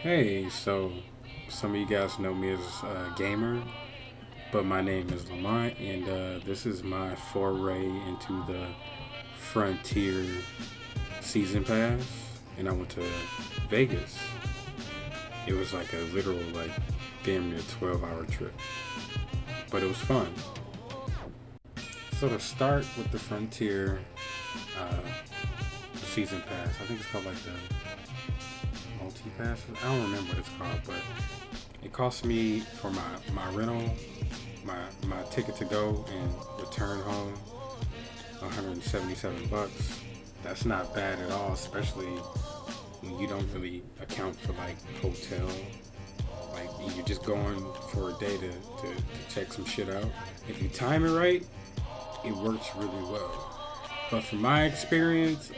Hey, so some of you guys know me as Gamer, but my name is Lamont, and this is my foray into the Frontier Season Pass, and I went to Vegas. It was like a literal, like, damn near 12-hour trip, but it was fun. So to start with the Frontier uh, Season Pass, I think it's called like the multi passes. I don't remember what it's called, but it cost me for my rental, my ticket to go and return home, 177 bucks. That's not bad at all, especially when you don't really account for like hotel. Like you're just going for a day to check some shit out. If you time it right, it works really well. But from my experience,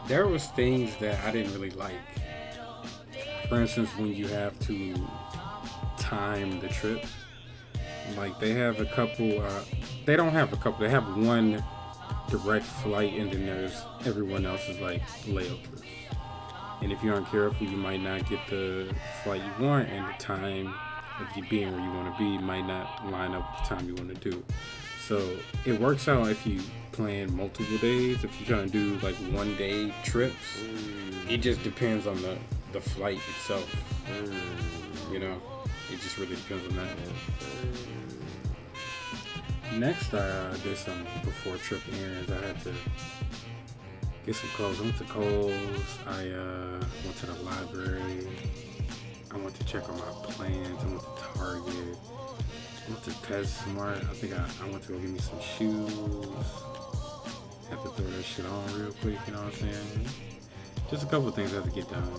there was things that I didn't really like. For instance, when you have to time the trip, like they have a couple. They don't have a couple. They have one direct flight, and then there's everyone else is like layovers. And if you aren't careful, you might not get the flight you want, and the time of you being where you want to be might not line up with the time you want to do. So it works out if you plan multiple days. If you're trying to do like 1 day trips, it just depends on the flight itself. You know, it just really depends on that. Next, I did some before trip errands. I had to get some clothes. I went to Kohl's. I went to the library. I went to check on my plans. I went to Target. I went to PetSmart. I think I went to go get me some shoes. Have to throw that shit on real quick, you know what I'm saying? Just a couple of things I have to get done.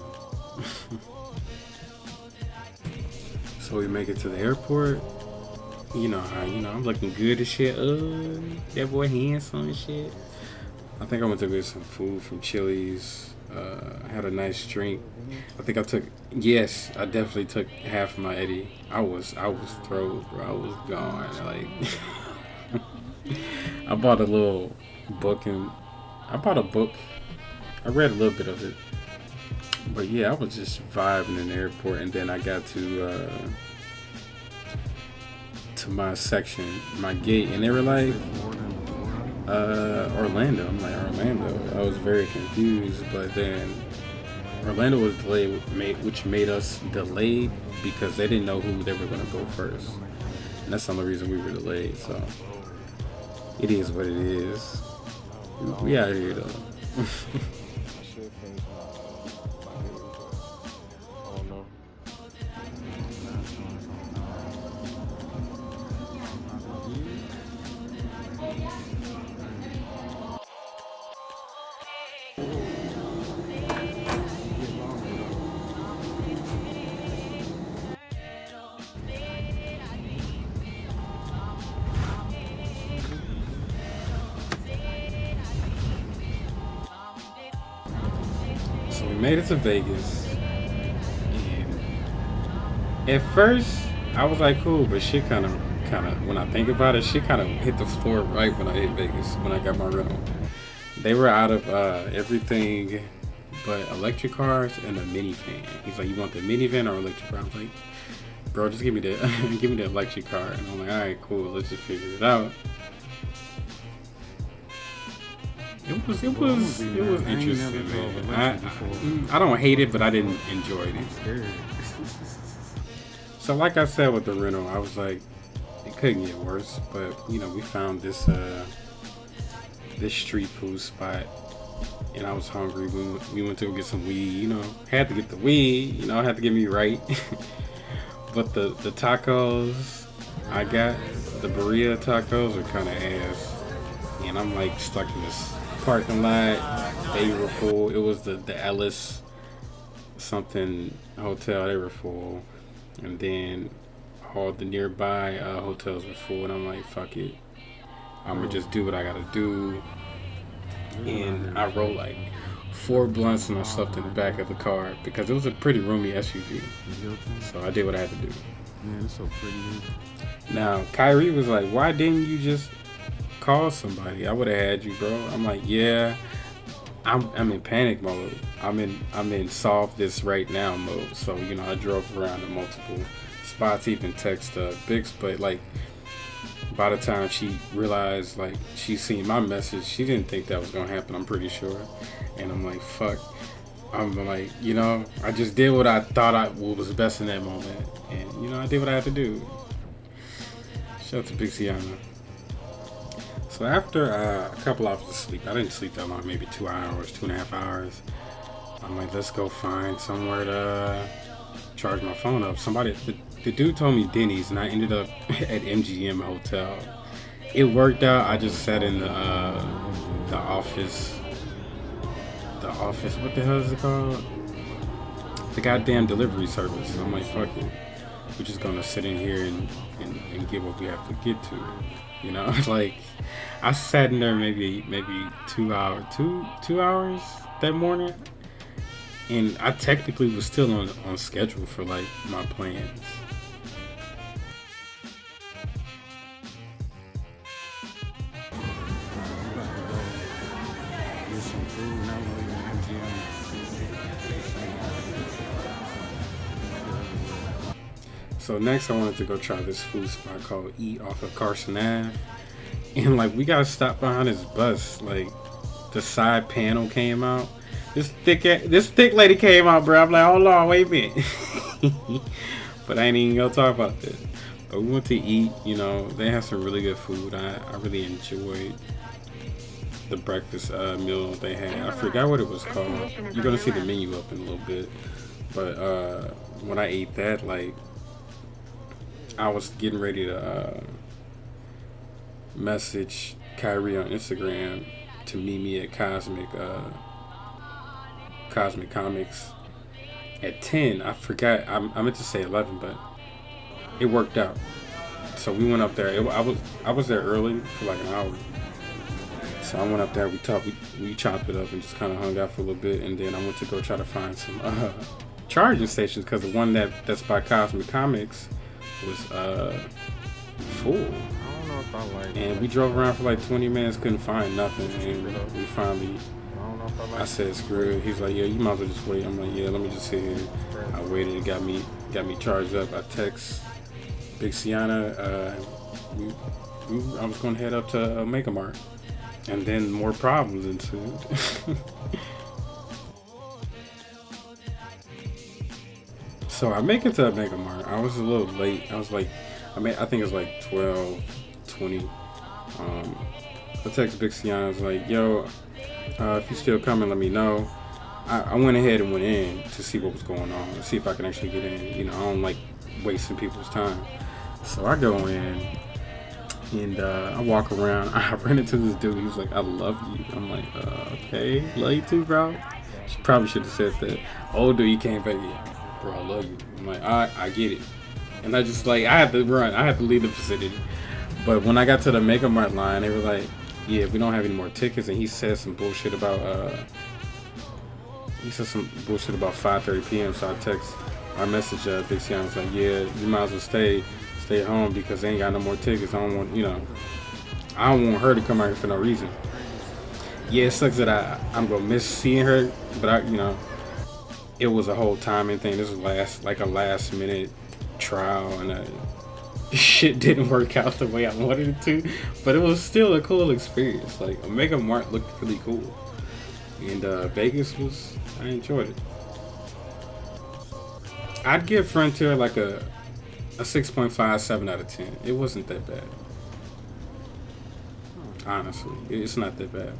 So we make it to the airport. You know how, I'm looking good as shit. That boy handsome and shit. I think I went to get some food from Chili's. I had a nice drink. I think yes, I definitely took half of my Eddie. I was thrilled, bro. I was gone. Like, I bought a little book and I bought a book. I read a little bit of it, but yeah, I was just vibing in the airport, and then I got to my section, my gate, and they were like, Orlando. I'm like, Orlando. I was very confused, but then Orlando was delayed, which made us delayed because they didn't know who they were going to go first. And that's the only reason we were delayed, so it is what it is. We out here, though. So we made it to Vegas, and at first I was like, cool, but shit kind of, when I think about it, shit kind of hit the floor right when I hit Vegas when I got my rental. They were out of everything but electric cars and a minivan. He's like, you want the minivan or electric car? I was like, bro, just give me the give me the electric car. And I'm like, all right, cool, let's just figure it out. It was interesting, man. I don't hate it, but I didn't enjoy it. So like I said with the rental, I was like, it couldn't get worse. But we found this street food spot, and I was hungry. We went to go get some weed. Had to get the weed. Had to get me right. But the tacos I got, the burrito tacos, are kind of ass, and I'm like stuck in this parking lot. They were full. It was the Ellis something hotel. They were full, and then all the nearby hotels were full. And I'm like, fuck it. I'm gonna just do what I gotta do. And I rolled like 4 blunts and I slept in the back of the car because it was a pretty roomy SUV. So I did what I had to do. Man, it's so pretty. Now Kyrie was like, "Why didn't you just call somebody? I would have had you, bro." I'm like, "Yeah, I'm in panic mode. I'm in solve this right now mode. So I drove around to multiple spots, even text Bix, but like by the time she realized, like, she seen my message, she didn't think that was gonna happen. I'm pretty sure, and I'm like, fuck. I'm like, I just did what I thought what was best in that moment, and I did what I had to do. Shout out to Bixiana. So after a couple hours of sleep, I didn't sleep that long, maybe 2 hours, 2.5 hours. I'm like, let's go find somewhere to charge my phone up. The dude told me Denny's, and I ended up at MGM Hotel. It worked out. I just sat in the office. The office. What the hell is it called? The goddamn delivery service. I'm like, fuck it. We're just gonna sit in here and get what we have to get to. Like, I sat in there maybe 2 hours, 2 hours that morning, and I technically was still on schedule for like my plans. So next, I wanted to go try this food spot called Eat off of Carson Ave, and like we gotta stop behind this bus. Like the side panel came out. This thick lady came out, bro. I'm like, hold on, wait a minute. But I ain't even gonna talk about this. But we went to eat. They have some really good food. I really enjoyed the breakfast meal they had. I forgot what it was called. You're gonna see the menu up in a little bit. But when I ate that, like, I was getting ready to message Kyrie on Instagram to meet me at Cosmic Comics at 10. I forgot. I meant to say 11, but it worked out. So we went up there. I was there early for like an hour. So I went up there. We talked. We chopped it up and just kind of hung out for a little bit. And then I went to go try to find some charging stations, because the one that's by Cosmic Comics was full. I don't know if I like. And we drove around for like 20 minutes, couldn't find nothing, and we finally. I don't know if I like. I said, screw it. He's like, yeah, you might as well just wait. I'm like, yeah, let me just sit here. I waited. It got me charged up. I text Big Sienna. I was gonna head up to Mega Mart, and then more problems ensued. So I make it to Mega Mart. I was a little late. I was like, I think it was like 12:20. I text Big Sienna. I was like, yo, if you still coming, let me know. I went ahead and went in to see what was going on, see if I can actually get in. I don't like wasting people's time. So I go in, and I walk around. I run into this dude. He was like, I love you. I'm like, okay, love you too, bro. She probably should have said that. Old dude, he came back, yeah, bro, I love you. I'm like, I get it. And I just, like, I had to run. I had to leave the vicinity. But when I got to the Mega Mart line, they were like, yeah, we don't have any more tickets. And he said some bullshit about 5:30 p.m. So I messaged Big Sienna. I was like, yeah, you might as well stay home, because they ain't got no more tickets. I don't want her to come out here for no reason. Yeah, it sucks that I'm gonna miss seeing her, but it was a whole timing thing. This was a last minute trial, and shit didn't work out the way I wanted it to. But it was still a cool experience. Like, Omega Mart looked really cool, and Vegas I enjoyed it. I'd give Frontier like a 6.5, 7 out of 10. It wasn't that bad. Honestly, it's not that bad.